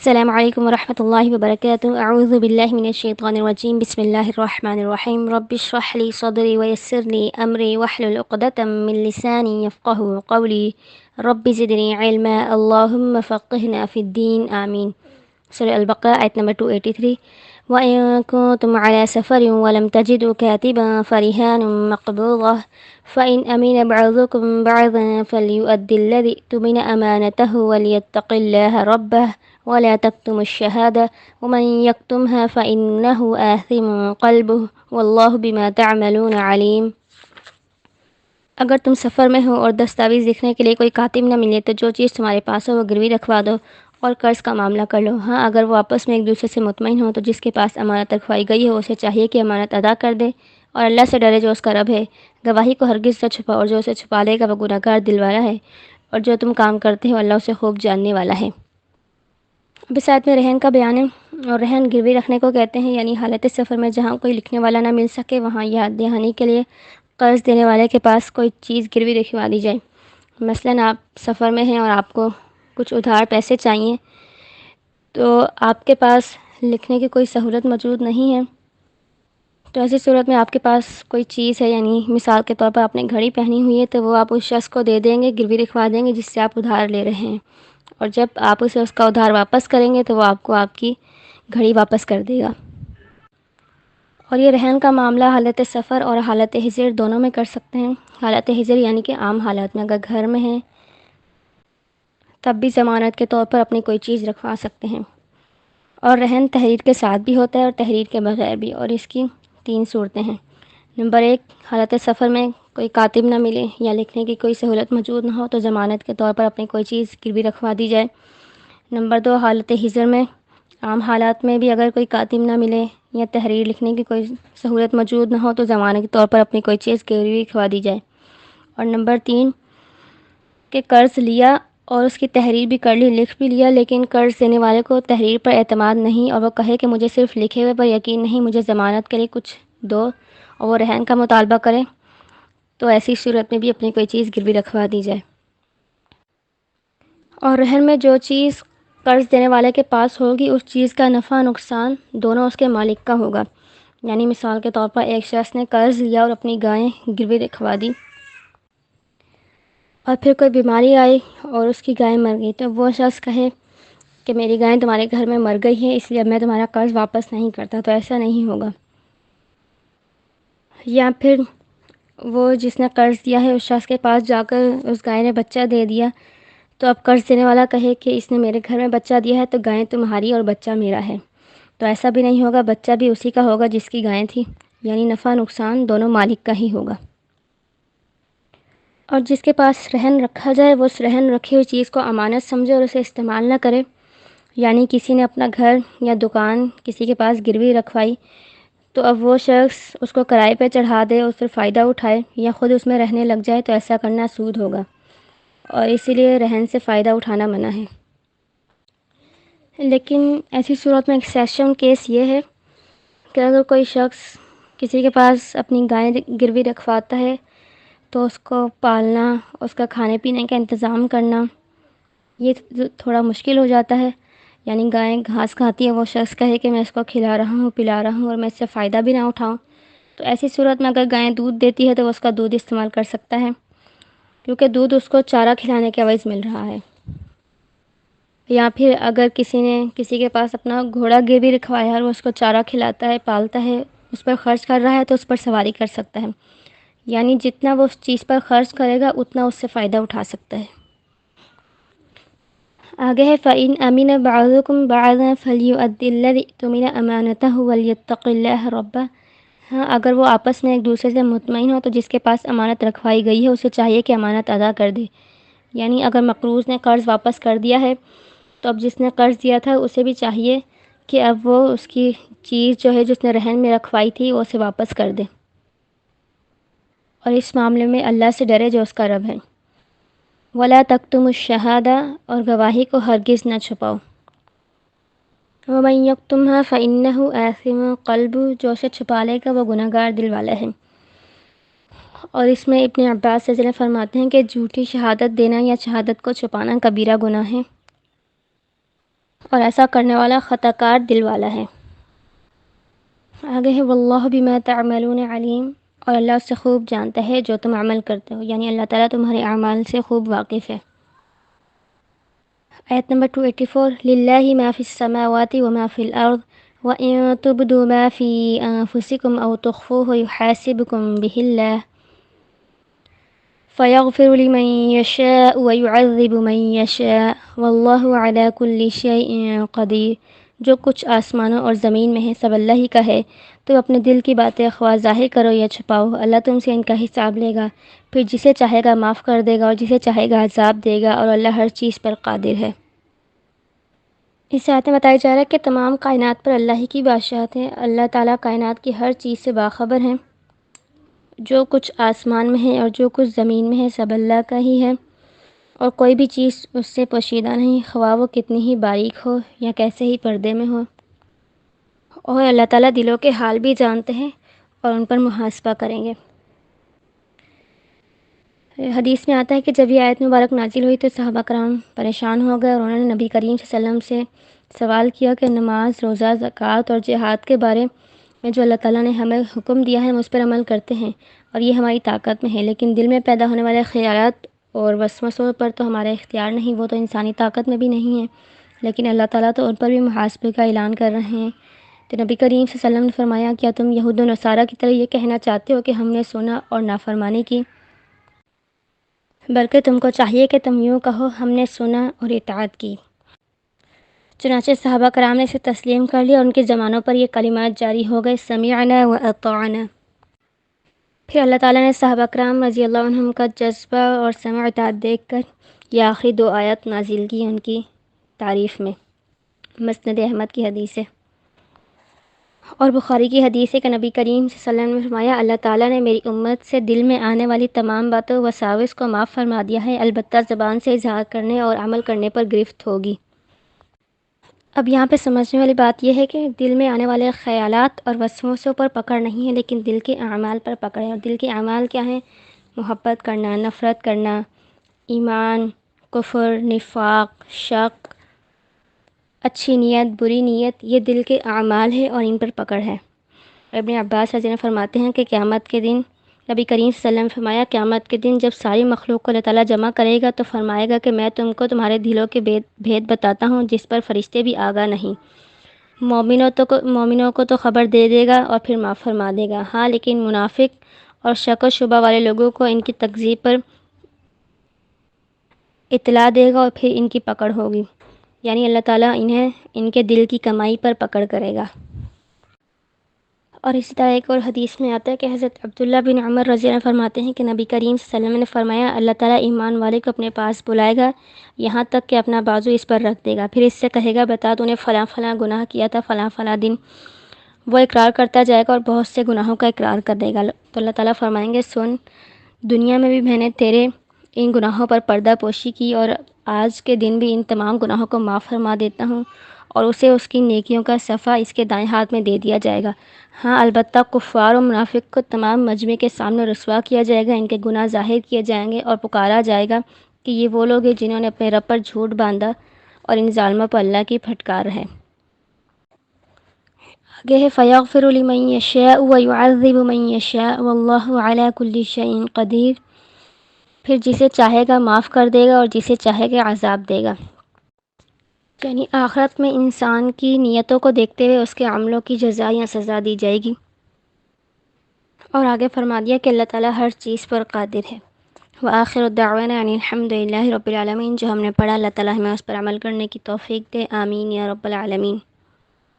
السلام علیکم ورحمۃ اللہ وبرکاتہ۔ اعوذ باللہ من الشیطان الرجیم، بسم اللہ الرحمن الرحیم۔ رب اشرح لی صدری ویسر لی امری واحلل عقدۃ من لسانی یفقهوا قولی رب زدنی علما اللہم فقہنا فی الدین آمین۔ سورہ البقرہ آیت نمبر 283۔ وَإِن كُنتُمْ عَلَى سَفَرٍ وَلَمْ تَجِدُوا كَاتِبًا فَرِهَانٌ مَّقْبُوضَةٌ فَإِنْ أَمِنَ بَعْضُكُمْ بَعْضًا فَلْيُؤَدِّ الَّذِي اؤْتُمِنَ أَمَانَتَهُ وَلْيَتَّقِ اللَّهَ رَبَّهُ وَلَا تَكْتُمُوا الشَّهَادَةَ وَمَن يَكْتُمْهَا فَإِنَّهُ آثِمٌ قَلْبُهُ وَاللَّهُ بِمَا تَعْمَلُونَ عَلِيمٌ۔ اگر تم سفر میں ہو اور دستاویز لکھنے کے لیے کوئی کاتب نہ ملے تو جو چیز تمہارے پاس ہو وہ گروی رکھوا دو اور قرض کا معاملہ کر لو۔ ہاں، اگر وہ آپس میں ایک دوسرے سے مطمئن ہو تو جس کے پاس امانت رکھوائی گئی ہو اسے چاہیے کہ امانت ادا کر دے اور اللہ سے ڈرے جو اس کا رب ہے۔ گواہی کو ہرگز نہ چھپاؤ، اور جو اسے چھپا لے گا وہ گنہگار دل والا ہے، اور جو تم کام کرتے ہو اللہ اسے خوب جاننے والا ہے۔ اب اس آیت میں رہن کا بیان ہے، اور رہن گروی رکھنے کو کہتے ہیں، یعنی حالت سفر میں جہاں کوئی لکھنے والا نہ مل سکے وہاں یاد دہانی کے لیے قرض دینے والے کے پاس کوئی چیز گروی رکھوا دی جائے۔ مثلاً آپ سفر میں ہیں اور آپ کو کچھ ادھار پیسے چاہیے، تو آپ کے پاس لکھنے کی کوئی سہولت موجود نہیں ہے، تو ایسی صورت میں آپ کے پاس کوئی چیز ہے، یعنی مثال کے طور پر آپ نے گھڑی پہنی ہوئی ہے تو وہ آپ اس شخص کو دے دیں گے، گروی رکھوا دیں گے جس سے آپ ادھار لے رہے ہیں، اور جب آپ اسے اس کا ادھار واپس کریں گے تو وہ آپ کو آپ کی گھڑی واپس کر دے گا۔ اور یہ رہن کا معاملہ حالت سفر اور حالت حضر دونوں میں کر سکتے ہیں۔ حالت حضر یعنی کہ عام حالات میں، اگر گھر میں ہیں تب بھی ضمانت کے طور پر اپنی کوئی چیز رکھوا سکتے ہیں۔ اور رہن تحریر کے ساتھ بھی ہوتا ہے اور تحریر کے بغیر بھی، اور اس کی 3 صورتیں ہیں۔ نمبر 1، حالت سفر میں کوئی کاتب نہ ملے یا لکھنے کی کوئی سہولت موجود نہ ہو تو ضمانت کے طور پر اپنی کوئی چیز گروی رکھوا دی جائے۔ نمبر 2، حالت حضر میں عام حالات میں بھی اگر کوئی کاتب نہ ملے یا تحریر لکھنے کی کوئی سہولت موجود نہ ہو تو ضمانت کے طور پر اپنی کوئی چیز گروی رکھوا دی جائے۔ اور نمبر 3، کہ قرض لیا اور اس کی تحریر بھی کر لی، لکھ بھی لیا، لیکن قرض دینے والے کو تحریر پر اعتماد نہیں اور وہ کہے کہ مجھے صرف لکھے ہوئے پر یقین نہیں، مجھے ضمانت کے لیے کچھ دو، اور وہ رہن کا مطالبہ کرے، تو ایسی صورت میں بھی اپنی کوئی چیز گروی رکھوا دی جائے۔ اور رہن میں جو چیز قرض دینے والے کے پاس ہوگی اس چیز کا نفع نقصان دونوں اس کے مالک کا ہوگا، یعنی مثال کے طور پر ایک شخص نے قرض لیا اور اپنی گائیں گروی رکھوا دی، اور پھر کوئی بیماری آئی اور اس کی گائے مر گئی، تو وہ شخص کہے کہ میری گائیں تمہارے گھر میں مر گئی ہیں اس لیے اب میں تمہارا قرض واپس نہیں کرتا، تو ایسا نہیں ہوگا۔ یا پھر وہ جس نے قرض دیا ہے اس شخص کے پاس جا کر اس گائے نے بچہ دے دیا، تو اب قرض دینے والا کہے کہ اس نے میرے گھر میں بچہ دیا ہے تو گائیں تمہاری اور بچہ میرا ہے، تو ایسا بھی نہیں ہوگا، بچہ بھی اسی کا ہوگا جس کی گائیں تھی، یعنی نفع نقصان دونوں مالک کا ہی ہوگا۔ اور جس کے پاس رہن رکھا جائے وہ اس رہن رکھی ہوئی چیز کو امانت سمجھے اور اسے استعمال نہ کرے، یعنی کسی نے اپنا گھر یا دکان کسی کے پاس گروی رکھوائی تو اب وہ شخص اس کو کرائے پہ چڑھا دے، اس سے فائدہ اٹھائے یا خود اس میں رہنے لگ جائے، تو ایسا کرنا سود ہوگا، اور اسی لیے رہن سے فائدہ اٹھانا منع ہے۔ لیکن ایسی صورت میں ایکسیپشن کیس یہ ہے کہ اگر کوئی شخص کسی کے پاس اپنی گائیں گروی رکھواتا ہے تو اس کو پالنا، اس کا کھانے پینے کا انتظام کرنا یہ تھوڑا مشکل ہو جاتا ہے، یعنی گائیں گھاس کھاتی ہے، وہ شخص کہے کہ میں اس کو کھلا رہا ہوں، پلا رہا ہوں اور میں اس سے فائدہ بھی نہ اٹھاؤں، تو ایسی صورت میں اگر گائیں دودھ دیتی ہے تو وہ اس کا دودھ استعمال کر سکتا ہے، کیونکہ دودھ اس کو چارہ کھلانے کے عوض مل رہا ہے۔ یا پھر اگر کسی نے کسی کے پاس اپنا گھوڑا گروی رکھوایا ہے اور وہ اس کو چارہ کھلاتا ہے، پالتا ہے، اس پر خرچ کر رہا ہے تو اس پر سواری کر سکتا ہے، یعنی جتنا وہ اس چیز پر خرچ کرے گا اتنا اس سے فائدہ اٹھا سکتا ہے۔ آگے ہے فَإِنْ أَمِنَ بَعْضُكُمْ بَعْضًا فَلْيُؤَدِّ الَّذِي اؤْتُمِنَ أَمَانَتَهُ وَلْيَتَّقِ اللَّهَ رَبَّهُ۔ ہاں، اگر وہ آپس میں ایک دوسرے سے مطمئن ہو تو جس کے پاس امانت رکھوائی گئی ہے اسے چاہیے کہ امانت ادا کر دے، یعنی اگر مقروض نے قرض واپس کر دیا ہے تو اب جس نے قرض دیا تھا اسے بھی چاہیے کہ اب وہ اس کی چیز جو ہے جس نے رہن میں رکھوائی تھی وہ اسے واپس کر دے، اور اس معاملے میں اللہ سے ڈرے جو اس کا رب ہے۔ وَلَا تَكْتُمُوا الشَّهَادَةَ، اور گواہی کو ہرگز نہ چھپاؤ۔ وَمَن يَكْتُمْهَا فَإِنَّهُ آثِمٌ قَلْبُهُ، جو اسے چھپا لے گا وہ گنہگار دل والا ہے۔ اور اس میں ابن عباس رضی اللہ عنہ فرماتے ہیں کہ جھوٹی شہادت دینا یا شہادت کو چھپانا کبیرہ گناہ ہے۔ اور ایسا کرنے والا خطا کار دل والا ہے۔ آگے ہے واللہ بما تعملون علیم، اور اللہ اس سے خوب جانتا ہے جو تم عمل کرتے ہو، یعنی اللہ تعالیٰ تمہارے اعمال سے خوب واقف ہے۔ آیت نمبر 284 للہ ما فی السماوات وما فی الارض وَإِن تُبْدُوا مَا فِي أَنفُسِكُمْ أَوْ تُخْفُوهُ يُحَاسِبْكُم بِهِ اللَّهُ فَيَغْفِرُ لِمَن يَشَاءُ وَيُعَذِّبُ مَن يَشَاءُ وَاللَّهُ عَلَى كُلِّ شَيْءٍ قَدِيرٌ۔ جو کچھ آسمانوں اور زمین میں ہے سب اللہ ہی کا ہے، تم اپنے دل کی باتیں خواہ ظاہر کرو یا چھپاؤ، اللہ تم سے ان کا حساب لے گا، پھر جسے چاہے گا معاف کر دے گا اور جسے چاہے گا عذاب دے گا، اور اللہ ہر چیز پر قادر ہے۔ اس آیت میں بتایا جا رہا ہے کہ تمام کائنات پر اللہ ہی کی بادشاہت ہے، اللہ تعالیٰ کائنات کی ہر چیز سے باخبر ہیں، جو کچھ آسمان میں ہے اور جو کچھ زمین میں ہے سب اللہ کا ہی ہے، اور کوئی بھی چیز اس سے پوشیدہ نہیں، خواہ وہ کتنی ہی باریک ہو یا کیسے ہی پردے میں ہو، اور اللہ تعالیٰ دلوں کے حال بھی جانتے ہیں اور ان پر محاسبہ کریں گے۔ حدیث میں آتا ہے کہ جب یہ آیت مبارک نازل ہوئی تو صحابہ کرام پریشان ہو گئے، اور انہوں نے نبی کریم صلی اللہ علیہ وسلم سے سوال کیا کہ نماز، روزہ، زکوٰۃ اور جہاد کے بارے میں جو اللہ تعالیٰ نے ہمیں حکم دیا ہے ہم اس پر عمل کرتے ہیں اور یہ ہماری طاقت میں ہے، لیکن دل میں پیدا ہونے والے خیالات اور وسوسوں پر تو ہمارا اختیار نہیں، وہ تو انسانی طاقت میں بھی نہیں ہے، لیکن اللہ تعالیٰ تو ان پر بھی محاسبے کا اعلان کر رہے ہیں۔ تو نبی کریم صلی اللہ علیہ وسلم نے فرمایا کیا تم یہود و نصارہ کی طرح یہ کہنا چاہتے ہو کہ ہم نے سنا اور نافرمانی کی؟ بلکہ تم کو چاہیے کہ تم یوں کہو ہم نے سنا اور اطاعت کی۔ چنانچہ صحابہ کرام نے اسے تسلیم کر لیا اور ان کے زمانوں پر یہ کلمات جاری ہو گئے سمعنا و اطعنا۔ پھر اللہ تعالیٰ نے صحابہ کرام رضی اللہ عنہم کا جذبہ اور سمع اطاعت دیکھ کر یہ آخری 2 آیات نازل کی ان کی تعریف میں۔ مسند احمد کی حدیث ہے اور بخاری کی حدیث ہے کہ نبی کریم صلی اللہ علیہ وسلم نے فرمایا اللہ تعالیٰ نے میری امت سے دل میں آنے والی تمام باتوں وساوس کو معاف فرما دیا ہے، البتہ زبان سے اظہار کرنے اور عمل کرنے پر گرفت ہوگی۔ اب یہاں پہ سمجھنے والی بات یہ ہے کہ دل میں آنے والے خیالات اور وسوسوں پر پکڑ نہیں ہے، لیکن دل کے اعمال پر پکڑ ہے، اور دل کے اعمال کیا ہیں؟ محبت کرنا، نفرت کرنا، ایمان، کفر، نفاق، شک، اچھی نیت، بری نیت، یہ دل کے اعمال ہے اور ان پر پکڑ ہے۔ ابن عباس رضی اللہ عنہ فرماتے ہیں کہ قیامت کے دن نبی کریم صلی اللہ علیہ وسلم نے فرمایا قیامت کے دن جب ساری مخلوق کو اللہ تعالیٰ جمع کرے گا تو فرمائے گا کہ میں تم کو تمہارے دلوں کے بھید بتاتا ہوں جس پر فرشتے بھی آگاہ نہیں۔ مومنوں کو تو خبر دے دے گا اور پھر معاف فرما دے گا، ہاں لیکن منافق اور شک و شبہ والے لوگوں کو ان کی تکذیب پر اطلاع دے گا اور پھر ان کی پکڑ ہوگی، یعنی اللہ تعالیٰ انہیں ان کے دل کی کمائی پر پکڑ کرے گا۔ اور اسی طرح ایک اور حدیث میں آتا ہے کہ حضرت عبداللہ بن عمر رضی اللہ عنہ فرماتے ہیں کہ نبی کریم صلی اللہ علیہ وسلم نے فرمایا اللہ تعالیٰ ایمان والے کو اپنے پاس بلائے گا یہاں تک کہ اپنا بازو اس پر رکھ دے گا، پھر اس سے کہے گا بتا تو نے فلاں فلاں گناہ کیا تھا فلاں فلاں دن، وہ اقرار کرتا جائے گا اور بہت سے گناہوں کا اقرار کر دے گا، تو اللہ تعالیٰ فرمائیں گے سن، دنیا میں بھی میں نے تیرے ان گناہوں پر پردہ پوشی کی اور آج کے دن بھی ان تمام گناہوں کو معاف فرما دیتا ہوں، اور اسے اس کی نیکیوں کا صفحہ اس کے دائیں ہاتھ میں دے دیا جائے گا۔ ہاں البتہ کفار و منافق کو تمام مجمع کے سامنے رسوا کیا جائے گا، ان کے گناہ ظاہر کیے جائیں گے اور پکارا جائے گا کہ یہ وہ لوگ ہیں جنہوں نے اپنے رب پر جھوٹ باندھا اور ان ظالموں پر اللہ کی پھٹکار ہے۔ آگے ہے فَيَغْفِرُ لِمَن يَشَاءُ وَيُعَذِّبُ مَن يَشَاءُ وَاللَّهُ عَلَى كُلِّ شَيْءٍ قَدِيرٌ۔ پھر جسے چاہے گا معاف کر دے گا اور جسے چاہے گا عذاب دے گا، یعنی آخرت میں انسان کی نیتوں کو دیکھتے ہوئے اس کے عملوں کی جزا یا سزا دی جائے گی۔ اور آگے فرما دیا کہ اللہ تعالیٰ ہر چیز پر قادر ہے۔ وآخر دعوانا ان الحمد للہ رب العالمین، جو ہم نے پڑھا اللہ تعالیٰ ہمیں اس پر عمل کرنے کی توفیق دے، آمین یا رب العالمین۔